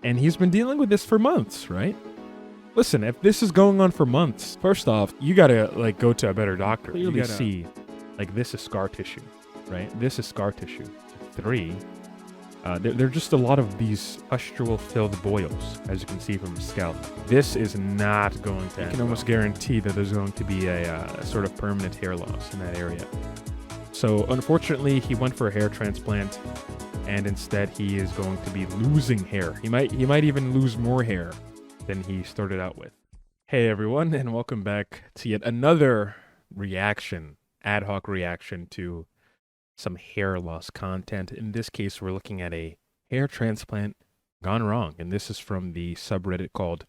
And he's been dealing with this for months, right? Listen, if this is going on for months, first off, you gotta like go to a better doctor. You gotta see, like, this is scar tissue, right? This is scar tissue. 3, there are just a lot of these pustule-filled boils, as you can see from the scalp. This is not going to. You can almost guarantee that there's going to be a sort of permanent hair loss in that area. So unfortunately, he went for a hair transplant, and instead he is going to be losing hair. He might even lose more hair than he started out with. Hey everyone, and welcome back to yet another reaction, ad hoc reaction to some hair loss content. In this case, we're looking at a hair transplant gone wrong, and this is from the subreddit called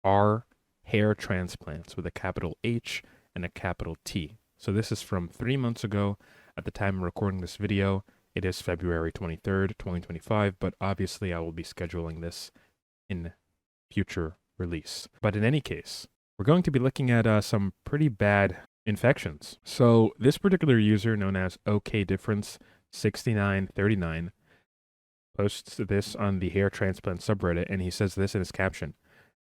R Hair Transplants with a capital H and a capital T. So this is from 3 months ago. At the time of recording this video, it is February 23rd, 2025, but obviously I will be scheduling this in future release. But in any case, we're going to be looking at some pretty bad infections. So this particular user, known as OKDifference6939, posts this on the hair transplant subreddit, and he says this in his caption,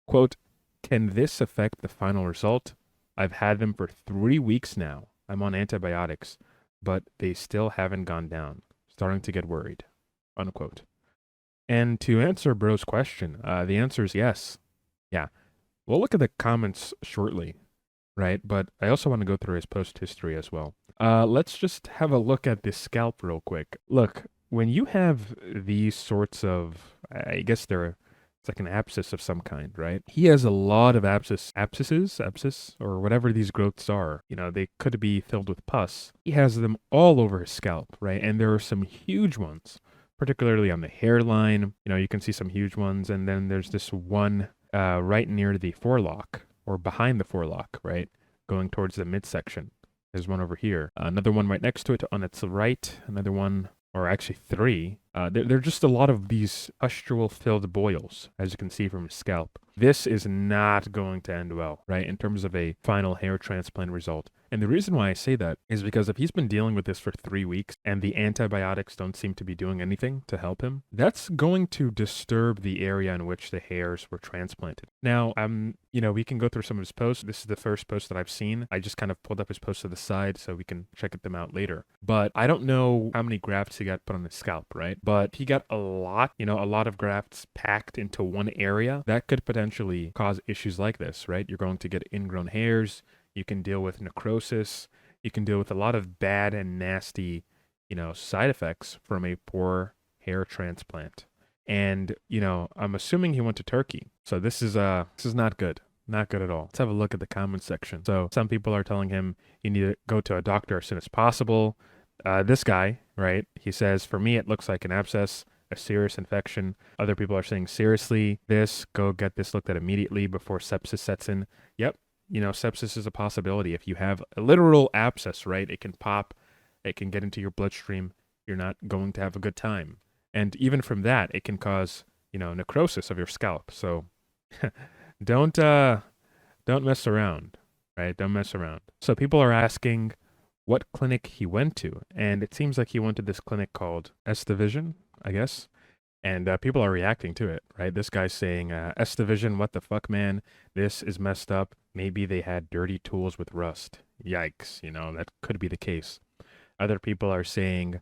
quote, "Can this affect the final result? I've had them for 3 weeks now. I'm on antibiotics, but they still haven't gone down. Starting to get worried," unquote. And to answer bro's question, the answer is yes. Yeah. We'll look at the comments shortly, right? But I also want to go through his post history as well. Let's just have a look at this scalp real quick. Look, when you have these sorts of, I guess it's like an abscess of some kind, right? He has a lot of abscess, or whatever these growths are. You know, they could be filled with pus. He has them all over his scalp, right? And there are some huge ones, particularly on the hairline. You know, you can see some huge ones. And then there's this one right near the forelock, or behind the forelock, right? Going towards the midsection. There's one over here. Another one right next to it on its right. Another one, or actually 3. There are just a lot of these pustule-filled boils, as you can see from his scalp. This is not going to end well, right, in terms of a final hair transplant result. And the reason why I say that is because if he's been dealing with this for 3 weeks and the antibiotics don't seem to be doing anything to help him, that's going to disturb the area in which the hairs were transplanted. Now, you know, we can go through some of his posts. This is the first post that I've seen. I just kind of pulled up his posts to the side so we can check them out later. But I don't know how many grafts he got put on his scalp, right? But he got a lot of grafts packed into one area. That could potentially cause issues like this, right? You're going to get ingrown hairs. You can deal with necrosis. You can deal with a lot of bad and nasty, side effects from a poor hair transplant. And, I'm assuming he went to Turkey. So this is not good. Not good at all. Let's have a look at the comments section. So some people are telling him you need to go to a doctor as soon as possible. This guy, right, he says, "For me, it looks like an abscess, a serious infection." Other people are saying, "Seriously, go get this looked at immediately before sepsis sets in." Yep. Sepsis is a possibility. If you have a literal abscess, right, it can pop, it can get into your bloodstream. You're not going to have a good time. And even from that, it can cause, necrosis of your scalp. So don't mess around, right? Don't mess around. So people are asking what clinic he went to. And it seems like he went to this clinic called S Division, I guess. And people are reacting to it, right? This guy's saying, S Division, what the fuck, man? This is messed up. Maybe they had dirty tools with rust. Yikes, that could be the case. Other people are saying,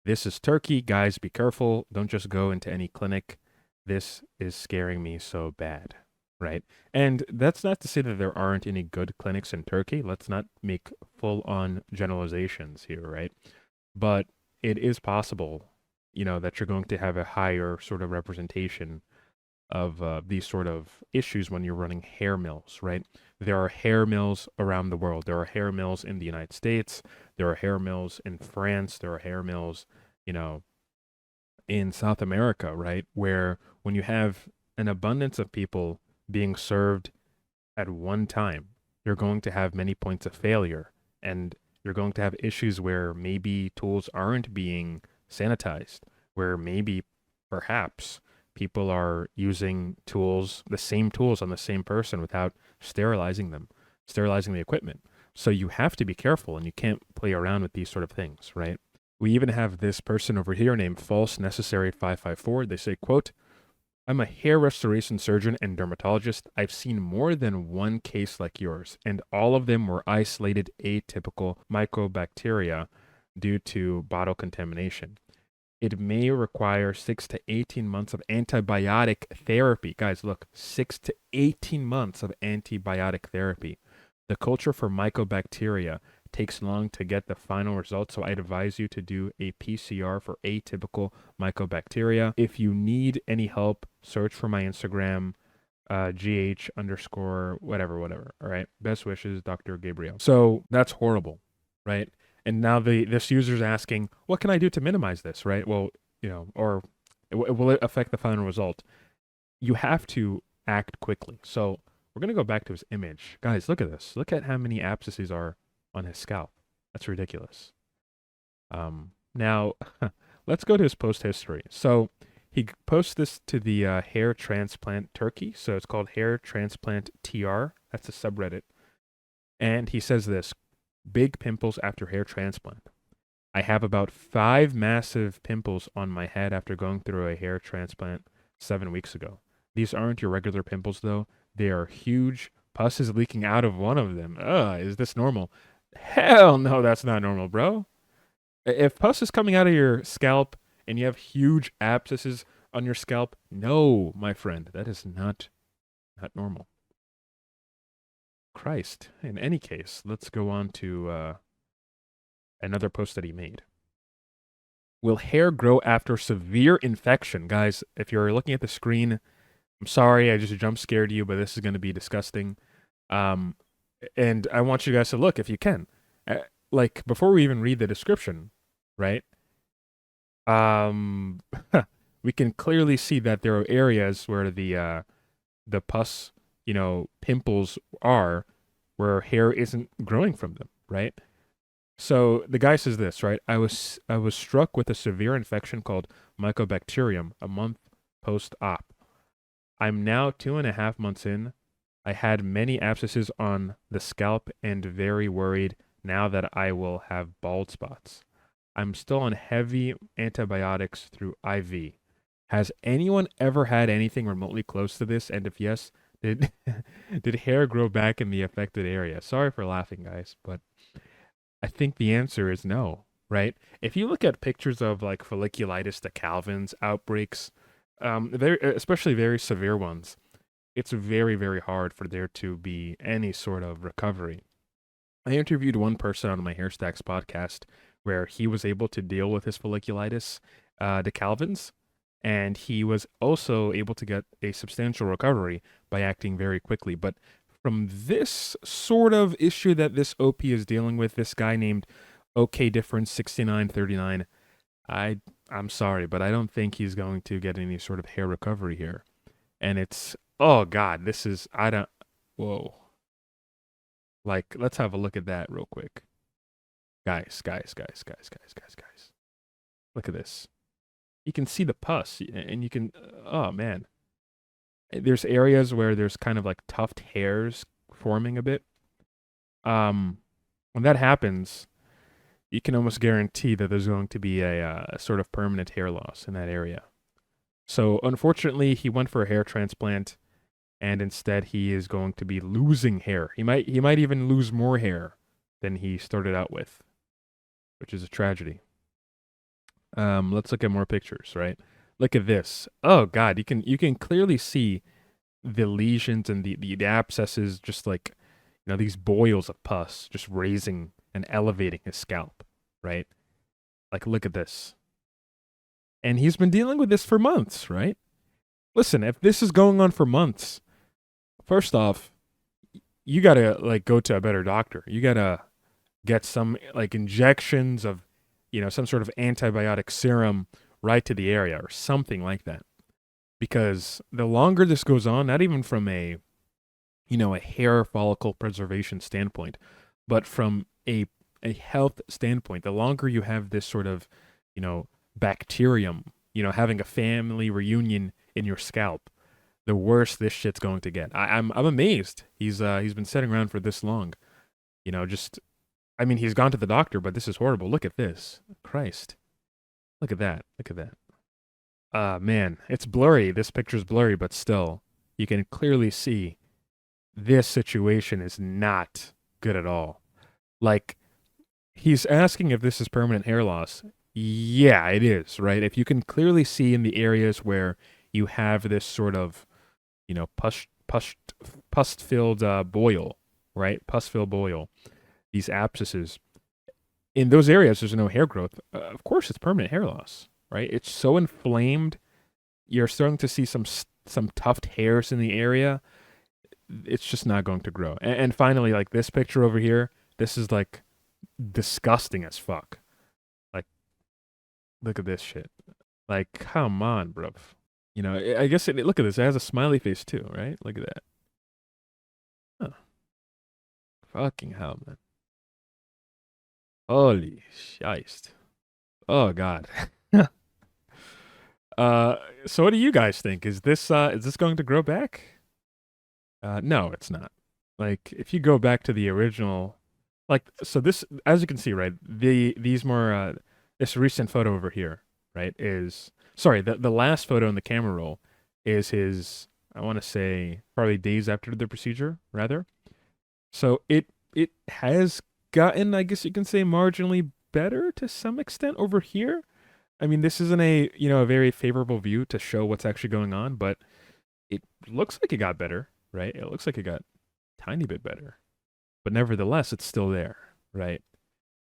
this is Turkey. Guys, be careful. Don't just go into any clinic. This is scaring me so bad, right? And that's not to say that there aren't any good clinics in Turkey. Let's not make full-on generalizations here, right? But it is possible, that you're going to have a higher sort of representation of these sort of issues when you're running hair mills, right? There are hair mills around the world. There are hair mills in the United States. There are hair mills in France. There are hair mills, in South America, right? Where when you have an abundance of people being served at one time, you're going to have many points of failure, and you're going to have issues where maybe tools aren't being sanitized, where maybe perhaps people are using the same tools on the same person without sterilizing the equipment. So you have to be careful, and you can't play around with these sort of things, right? We even have this person over here named False Necessary 554. They say, quote, I'm a hair restoration surgeon and dermatologist. I've seen more than one case like yours, and all of them were isolated atypical mycobacteria due to bottle contamination. It may require 6 to 18 months of antibiotic therapy. Guys, look, 6 to 18 months of antibiotic therapy. The culture for mycobacteria takes long to get the final results, so I'd advise you to do a PCR for atypical mycobacteria. If you need any help, search for my Instagram, gh underscore whatever. All right. Best wishes, Dr. Gabriel. So that's horrible, right? And now this user's asking, what can I do to minimize this, right? Well, or will it affect the final result? You have to act quickly. So we're going to go back to his image. Guys, look at this. Look at how many abscesses are on his scalp. That's ridiculous. Now, let's go to his post history. So he posts this to the hair transplant Turkey. So it's called Hair Transplant TR. That's a subreddit. And he says this: big pimples after hair transplant. I have about 5 massive pimples on my head after going through a hair transplant 7 weeks ago. These aren't your regular pimples, though. They are huge. Pus is leaking out of one of them. Is this normal? Hell no, that's not normal, bro. If pus is coming out of your scalp and you have huge abscesses on your scalp, no, my friend, that is not normal. Christ. In any case, let's go on to another post that he made. Will hair grow after severe infection? Guys, if you're looking at the screen, I'm sorry, I just jump scared you, but this is going to be disgusting. And I want you guys to look if you can. Like, before we even read the description, right? We can clearly see that there are areas where the pus, pimples are, where hair isn't growing from them, right? So the guy says this, right? I was struck with a severe infection called Mycobacterium a month post-op. I'm now 2.5 months in. I had many abscesses on the scalp and very worried now that I will have bald spots. I'm still on heavy antibiotics through IV. Has anyone ever had anything remotely close to this? And if yes, did hair grow back in the affected area? Sorry for laughing, guys, but I think the answer is no, right? If you look at pictures of like folliculitis, Decalvans outbreaks, especially very severe ones, it's very, very hard for there to be any sort of recovery. I interviewed one person on my HairStacks podcast where he was able to deal with his folliculitis, Decalvans, and he was also able to get a substantial recovery by acting very quickly. But from this sort of issue that this OP is dealing with, this guy named OK Difference 6939, I'm sorry, but I don't think he's going to get any sort of hair recovery here. And it's, oh God, this is, whoa. Like, let's have a look at that real quick. Guys. Look at this. You can see the pus, and you can, oh man. There's areas where there's kind of like tuft hairs forming a bit. When that happens, you can almost guarantee that there's going to be a sort of permanent hair loss in that area. So unfortunately, he went for a hair transplant, and instead he is going to be losing hair. He might even lose more hair than he started out with, which is a tragedy. Let's look at more pictures, right? Look at this. Oh God, you can clearly see the lesions and the abscesses, just like, these boils of pus just raising and elevating his scalp, right? Like, look at this. And he's been dealing with this for months, right? Listen, if this is going on for months, first off, you gotta like go to a better doctor. You gotta get some like injections of, some sort of antibiotic serum right to the area or something like that. Because the longer this goes on, not even from a hair follicle preservation standpoint, but from a health standpoint, the longer you have this sort of, bacterium, having a family reunion in your scalp, the worse this shit's going to get. I'm amazed. He's been sitting around for this long. He's gone to the doctor, but this is horrible. Look at this. Christ. Look at that. Man, it's blurry. This picture's blurry, but still, you can clearly see this situation is not good at all. Like, he's asking if this is permanent hair loss. Yeah, it is, right? If you can clearly see in the areas where you have this sort of, pus-filled boil, right? Pus-filled boil, these abscesses. In those areas, there's no hair growth. Of course, it's permanent hair loss, right? It's so inflamed. You're starting to see some tufted hairs in the area. It's just not going to grow. And finally, like this picture over here, this is like disgusting as fuck. Like, look at this shit. Like, come on, bro. I guess look at this. It has a smiley face too, right? Look at that. Huh. Fucking hell, man. Holy shite. Oh god. So what do you guys think? Is this going to grow back? No, it's not. Like, if you go back to the original, like, so this, as you can see, right, this recent photo over here, right, is, sorry, the last photo in the camera roll is his, I want to say, probably days after the procedure, rather. So it has gotten, I guess you can say, marginally better to some extent over here. I mean, this isn't a very favorable view to show what's actually going on, but it looks like it got better, right? It looks like it got a tiny bit better. But nevertheless, it's still there, right?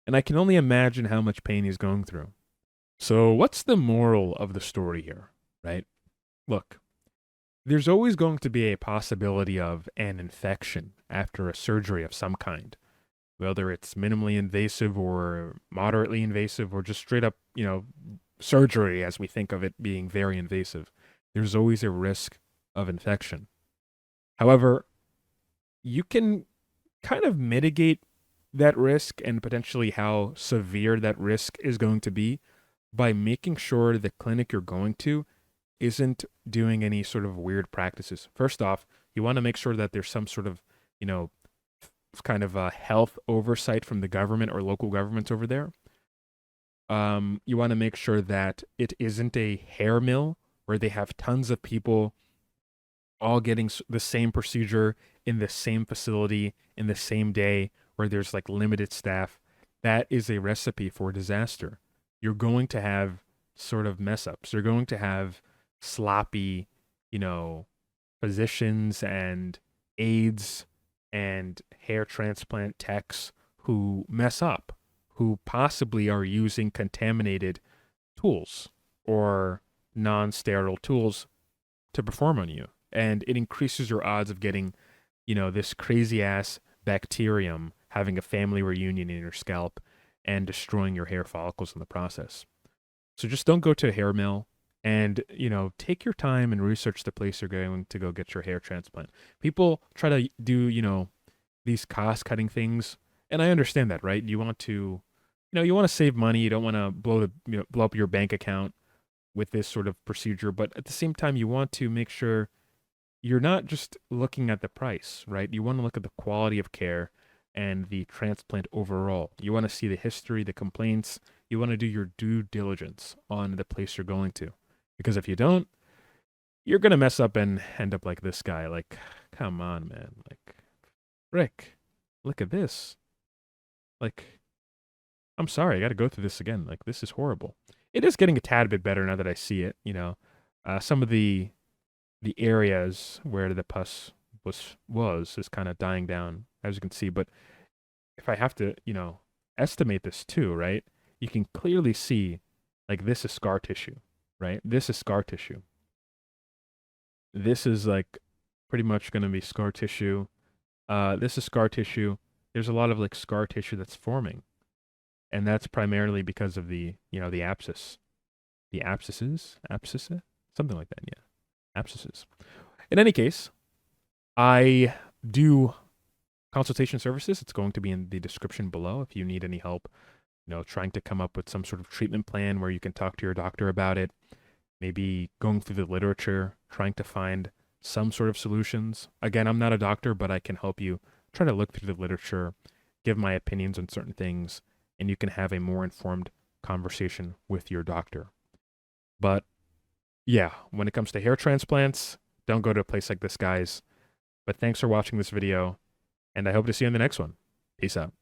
And I can only imagine how much pain he's going through. So, what's the moral of the story here, right? Look, there's always going to be a possibility of an infection after a surgery of some kind, whether it's minimally invasive or moderately invasive or just straight up, surgery as we think of it being very invasive. There's always a risk of infection. However, you can kind of mitigate that risk and potentially how severe that risk is going to be by making sure the clinic you're going to isn't doing any sort of weird practices. First off, you want to make sure that there's some sort of, you know, kind of a health oversight from the government or local governments over there. You want to make sure that it isn't a hair mill where they have tons of people all getting the same procedure in the same facility in the same day where there's like limited staff. That is a recipe for disaster. You're going to have sort of mess ups. You're going to have sloppy, you know, physicians and aides and hair transplant techs who mess up, who possibly are using contaminated tools or non sterile tools to perform on you. And it increases your odds of getting, this crazy ass bacterium having a family reunion in your scalp and destroying your hair follicles in the process. So just don't go to a hair mill and, take your time and research the place you're going to go get your hair transplant. People try to do, these cost cutting things. And I understand that, right? You want to, you want to save money. You don't want to blow up your bank account with this sort of procedure. But at the same time, you want to make sure you're not just looking at the price, right? You want to look at the quality of care and the transplant overall. You want to see the history, the complaints. You want to do your due diligence on the place you're going to. Because if you don't, you're going to mess up and end up like this guy. Like, come on, man. Like, Rick, look at this. Like, I'm sorry, I got to go through this again. Like, this is horrible. It is getting a tad bit better now that I see it, Some of the areas where the pus was is kind of dying down, as you can see. But if I have to, estimate this too, right? You can clearly see, like, this is scar tissue, right? This is scar tissue. This is like pretty much going to be scar tissue. This is scar tissue. There's a lot of like scar tissue that's forming, and that's primarily because of the abscess, the abscesses, something like that. Yeah, abscesses. In any case, I do consultation services. It's going to be in the description below if you need any help, trying to come up with some sort of treatment plan where you can talk to your doctor about it, maybe going through the literature, trying to find some sort of solutions. Again, I'm not a doctor, but I can help you try to look through the literature, give my opinions on certain things, and you can have a more informed conversation with your doctor. But yeah, when it comes to hair transplants, don't go to a place like this, guys. But thanks for watching this video, and I hope to see you in the next one. Peace out.